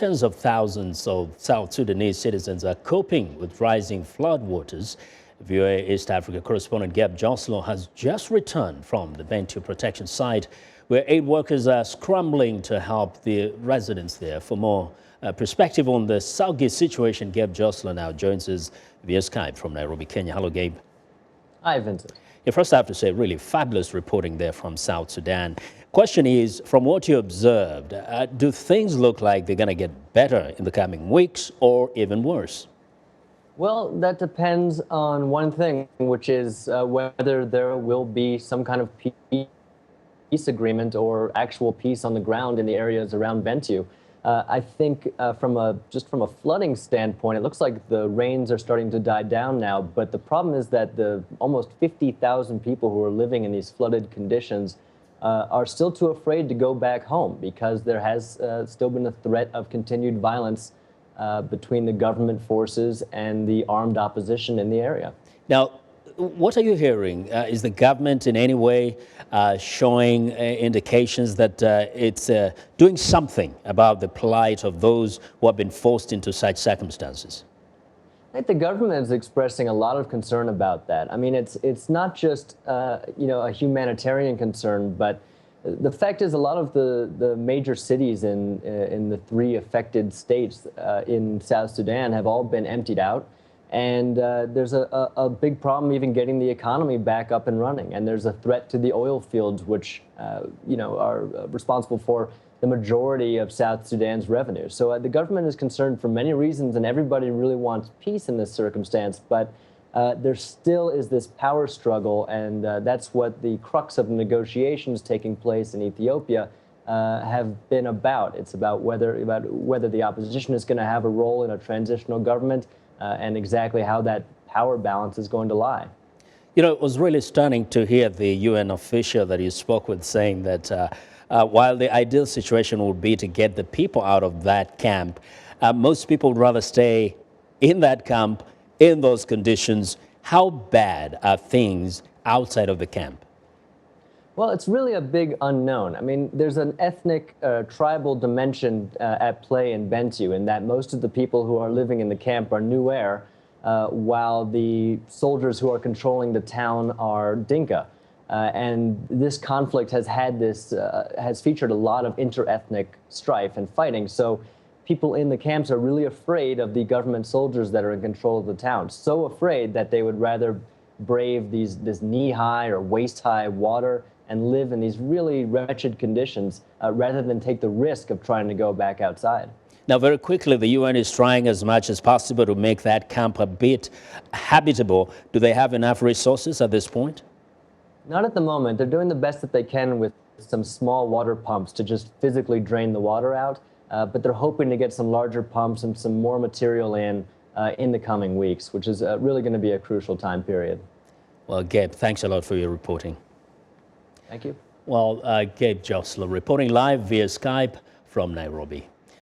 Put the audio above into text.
Tens of thousands of South Sudanese citizens are coping with rising floodwaters. VOA East Africa correspondent Gabe Joselow has just returned from the Bentiu protection site, where aid workers are scrambling to help the residents there. For more perspective on the soggy situation, Gabe Joselow now joins us via Skype from Nairobi, Kenya. Hello, Gabe. Hi, Vincent. Yeah, first I have to say, really fabulous reporting there from South Sudan. Question is, from what you observed, do things look like they're going to get better in the coming weeks or even worse? Well, that depends on one thing, which is whether there will be some kind of peace agreement or actual peace on the ground in the areas around Bentiu. I think just from a flooding standpoint, it looks like the rains are starting to die down now. But the problem is that the almost 50,000 people who are living in these flooded conditions are still too afraid to go back home because there has still been a threat of continued violence between the government forces and the armed opposition in the area. Now, what are you hearing? Is the government in any way showing indications that it's doing something about the plight of those who have been forced into such circumstances? I think the government is expressing a lot of concern about that. I mean, it's not just a humanitarian concern, but the fact is a lot of the major cities in the three affected states in South Sudan have all been emptied out. And there's a big problem even getting the economy back up and running. And there's a threat to the oil fields, which are responsible for the majority of South Sudan's revenue. So the government is concerned for many reasons, and everybody really wants peace in this circumstance. But there still is this power struggle, and that's what the crux of the negotiations taking place in Ethiopia have been about. It's about whether the opposition is going to have a role in a transitional government, and exactly how that power balance is going to lie. You know, it was really stunning to hear the UN official that you spoke with saying that while the ideal situation would be to get the people out of that camp, most people would rather stay in that camp in those conditions. How bad are things outside of the camp? Well, it's really a big unknown. I mean, there's an ethnic, tribal dimension at play in Bentiu, in that most of the people who are living in the camp are Nuer, while the soldiers who are controlling the town are Dinka. And this conflict has featured a lot of inter-ethnic strife and fighting. So people in the camps are really afraid of the government soldiers that are in control of the town. So afraid that they would rather brave this knee-high or waist-high water and live in these really wretched conditions rather than take the risk of trying to go back outside. Now, very quickly, the UN is trying as much as possible to make that camp a bit habitable. Do they have enough resources at this point? Not at the moment. They're doing the best that they can with some small water pumps to just physically drain the water out. But they're hoping to get some larger pumps and some more material in the coming weeks, which is really going to be a crucial time period. Well, Gabe, thanks a lot for your reporting. Thank you. Well, Gabe Joselow reporting live via Skype from Nairobi.